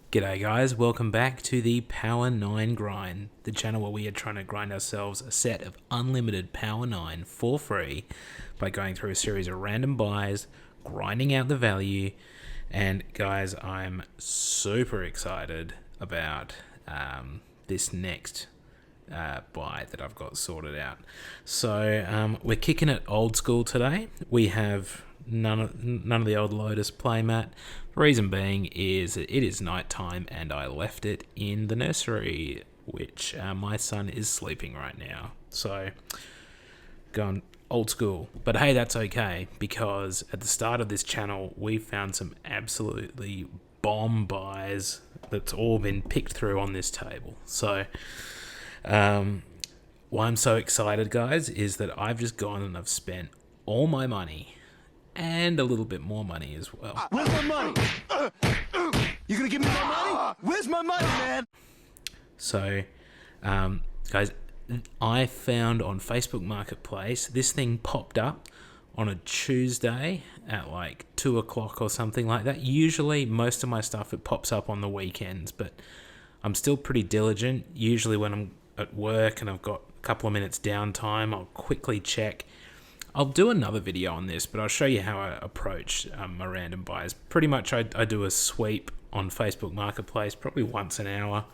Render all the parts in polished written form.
G'day guys, welcome back to the PowerNineGrind, the channel where we are trying to grind ourselves a set of unlimited Power 9 for free by going through a series of random buys, grinding out the value, and guys, I'm super excited about this next buy that I've got sorted out. So we're kicking it old school today. We have none of the old Lotus playmat. Reason being is that it is night time and I left it in the nursery, which my son is sleeping right now. So going old school, but hey, that's okay, because at the start of this channel we found some absolutely bomb buys that's all been picked through on this table. So why I'm so excited, guys, is that I've just gone and I've spent all my money and a little bit more money as well. Where's my money? You gonna give me my money? Where's my money, man? So, guys, I found on Facebook Marketplace, this thing popped up on a Tuesday at like 2 o'clock or something like that. Usually, most of my stuff, it pops up on the weekends, but I'm still pretty diligent. Usually when I'm at work and I've got a couple of minutes downtime, I'll quickly check. I'll do another video on this, but I'll show you how I approach my random buys. Pretty much I do a sweep on Facebook Marketplace probably once an hour,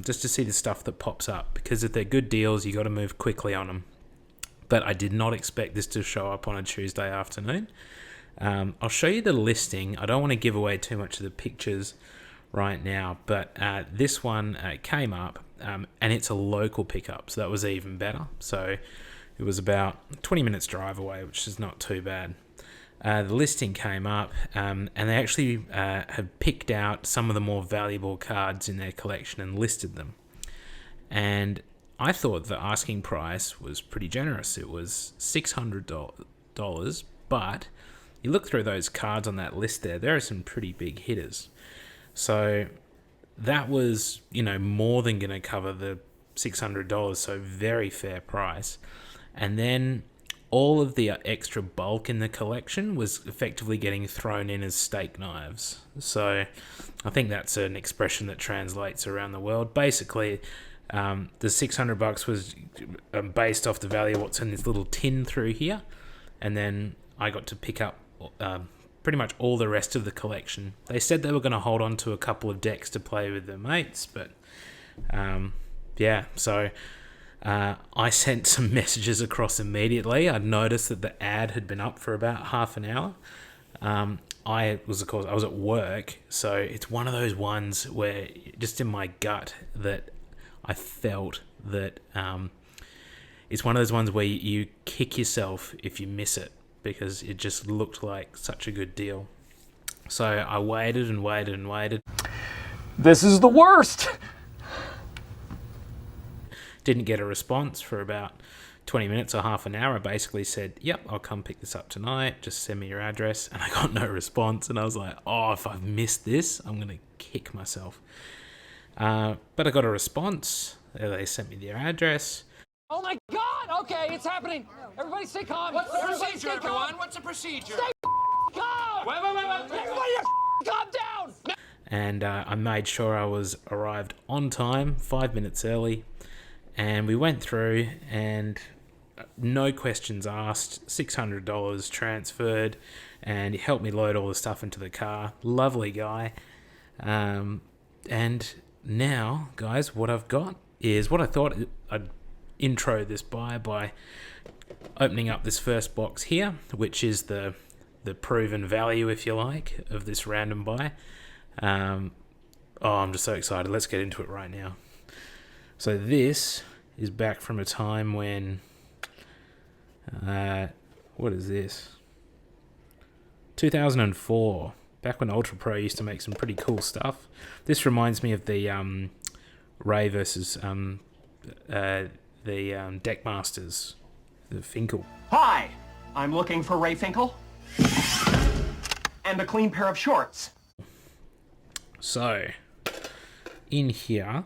just to see the stuff that pops up, because if they're good deals, you got to move quickly on them. But I did not expect this to show up on a Tuesday afternoon. I'll show you the listing. I don't want to give away too much of the pictures right now, but this one came up, and it's a local pickup, so that was even better. So it was about 20 minutes drive away, which is not too bad. The listing came up, and they actually have picked out some of the more valuable cards in their collection and listed them. And I thought the asking price was pretty generous. It was $600, but you look through those cards on that list there are some pretty big hitters. So that was, more than going to cover the $600, so very fair price. And then all of the extra bulk in the collection was effectively getting thrown in as steak knives. So I think that's an expression that translates around the world. Basically, the $600 was based off the value of what's in this little tin through here. And then I got to pick up pretty much all the rest of the collection. They said they were going to hold on to a couple of decks to play with their mates, but so I sent some messages across immediately. I'd noticed that the ad had been up for about half an hour. I was at work, so it's one of those ones where just in my gut that I felt that it's one of those ones where you kick yourself if you miss it, because it just looked like such a good deal. So I waited and waited and waited. This is the worst! Didn't get a response for about 20 minutes or half an hour. I basically said, yep, I'll come pick this up tonight. Just send me your address. And I got no response. And I was like, oh, if I've missed this, I'm going to kick myself. But I got a response. They sent me their address. Oh my God! Okay, it's happening. Everybody stay calm. What's the procedure, everyone? What's the procedure? Stay calm! Wait. Everybody calm down! And I made sure I was arrived on time, 5 minutes early. And we went through and no questions asked, $600 transferred, and he helped me load all the stuff into the car. Lovely guy. And now, guys, what I've got is what I thought I'd intro this by opening up this first box here, which is the proven value, if you like, of this random buy. I'm just so excited. Let's get into it right now. So this is back from a time when, what is this? 2004, back when Ultra Pro used to make some pretty cool stuff. This reminds me of the Ray versus the Deckmasters, the Finkel. Hi, I'm looking for Ray Finkel and a clean pair of shorts. So, in here,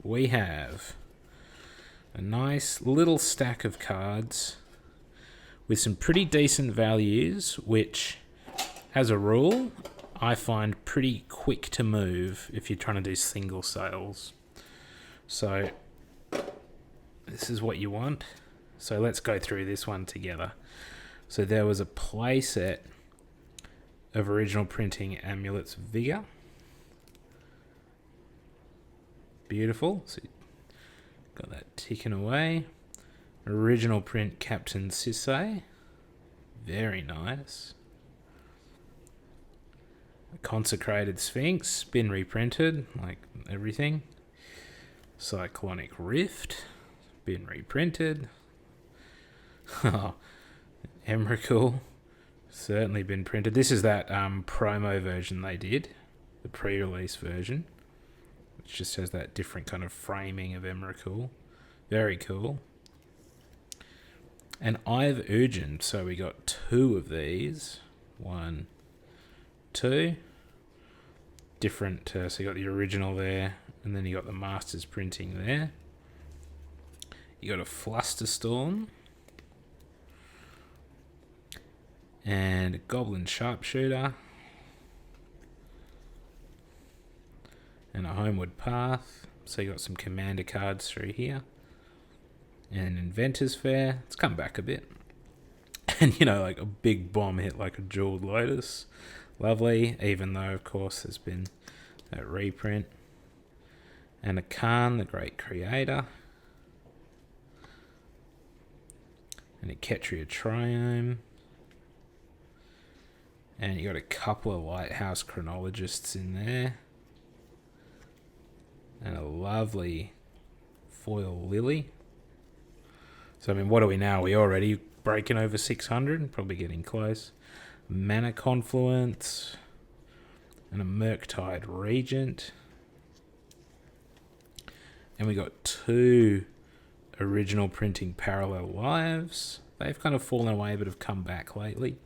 we have a nice little stack of cards with some pretty decent values, which, as a rule, I find pretty quick to move if you're trying to do single sales. So this is what you want. So let's go through this one together. So there was a play set of original printing Amulet's Vigor. Beautiful. So got that ticking away. Original print Captain Sisay. Very nice. A Consecrated Sphinx. Been reprinted, like everything. Cyclonic Rift. Been reprinted. Emrakul. Certainly been printed. This is that promo version they did. The pre-release version. Which just has that different kind of framing of Emrakul. Very cool. And I've Urgent. So we got 2 of these. 1, 2. Different. So you got the original there. And then you got the Masters printing there. You got a Flusterstorm. And a Goblin Sharpshooter. And a Homeward Path. So you got some commander cards through here. And Inventor's Fair. It's come back a bit. And, you know, like a big bomb hit like a jeweled Lotus. Lovely. Even though, of course, there's been that reprint. And a Khan, the Great Creator. And a Ketria Triome. And you got a couple of Lighthouse Chronologists in there. And a lovely foil Lily. So, I mean, what are we now? We already breaking over 600? Probably getting close. Mana Confluence. And a Murktide Regent. And we got 2 original printing Parallel Lives. They've kind of fallen away but have come back lately.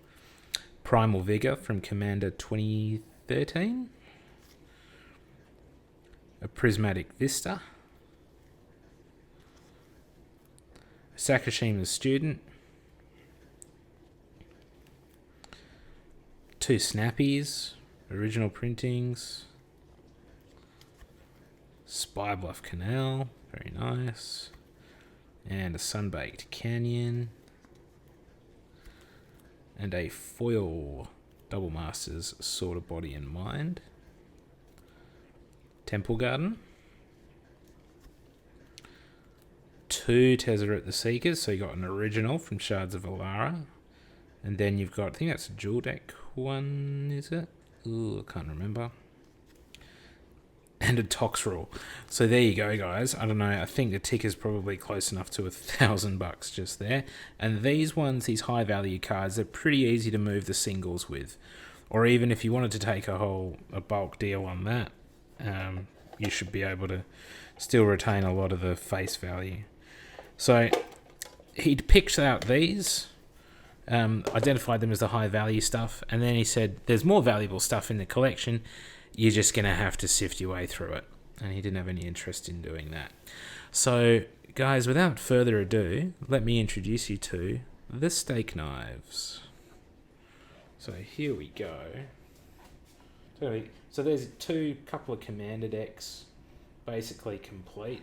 Primal Vigor from Commander 2013. A Prismatic Vista. A Sakashima's Student. 2 Snappies. Original printings. Spybluff Canal. Very nice. And a Sunbaked Canyon. And a foil Double Masters Sword of Body and Mind. Temple Garden. 2 Tezzeret the Seekers, so you got an original from Shards of Alara. And then you've got, I think that's a dual deck one, is it? Ooh, I can't remember. And a Toxrill. So there you go, guys. I don't know, I think the ticker's probably close enough to $1,000 just there. And these ones, these high value cards, they're pretty easy to move the singles with. Or even if you wanted to take a bulk deal on that, you should be able to still retain a lot of the face value. So he'd picked out these, identified them as the high value stuff, and then he said, there's more valuable stuff in the collection. You're just going to have to sift your way through it. And he didn't have any interest in doing that. So, guys, without further ado, let me introduce you to the Steak Knives. So here we go. So there's couple of commander decks basically complete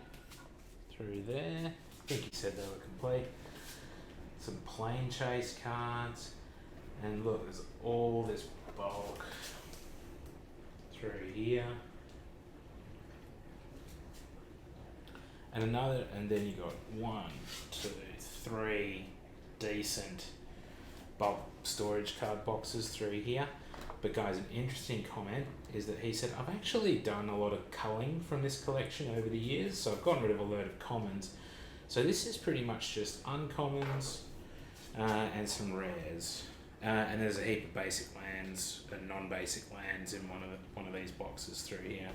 through there. I think he said they were complete. Some Plane Chase cards. And look, there's all this bulk through here. And then you got 1, 2, 3 decent bulk storage card boxes through here. But guys, an interesting comment is that he said, I've actually done a lot of culling from this collection over the years, so I've gotten rid of a load of commons. So this is pretty much just uncommons and some rares. And there's a heap of basic lands and non-basic lands in one of these boxes through here.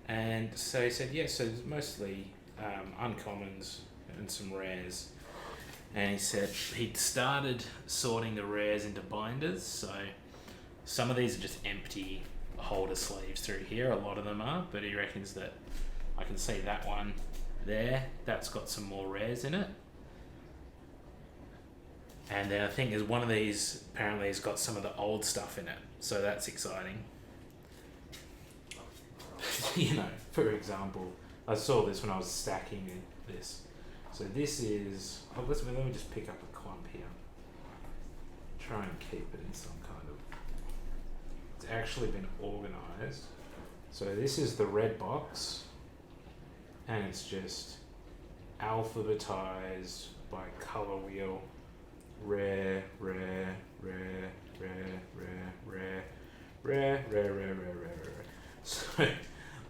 And so he said, yeah, so there's mostly uncommons and some rares. And he said he'd started sorting the rares into binders. So some of these are just empty holder sleeves through here. A lot of them are, but he reckons that I can see that one there. That's got some more rares in it. And then I think there's one of these, apparently has got some of the old stuff in it. So that's exciting. You know, for example, I saw this when I was stacking this. So this is, let me just pick up a clump here. Try and keep it in some kind of, it's actually been organized. So this is the red box, and it's just alphabetized by color wheel. Rare, rare, rare, rare, rare, rare, rare, rare, rare, rare, rare. So,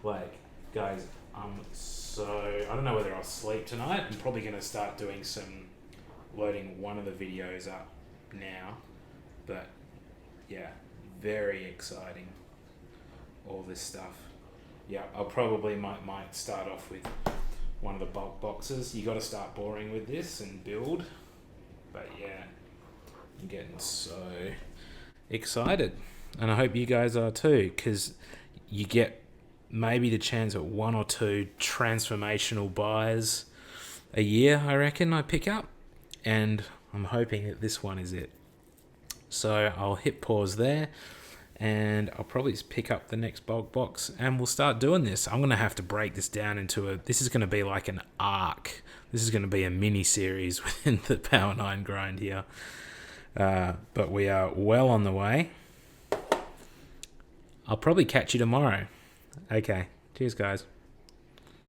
like, guys, I don't know whether I'll sleep tonight. I'm probably going to start doing loading one of the videos up now. But, yeah, very exciting. All this stuff. Yeah, I'll probably might start off with one of the bulk boxes. You got to start boring with this and build. But yeah, I'm getting so excited. And I hope you guys are too, because you get maybe the chance at 1 or 2 transformational buys a year, I reckon I pick up. And I'm hoping that this one is it. So I'll hit pause there, and I'll probably just pick up the next bulk box, and we'll start doing this. I'm going to have to break this down into this is going to be like an arc. This is going to be a mini series within the PowerNineGrind here. But we are well on the way. I'll probably catch you tomorrow. Okay. Cheers, guys.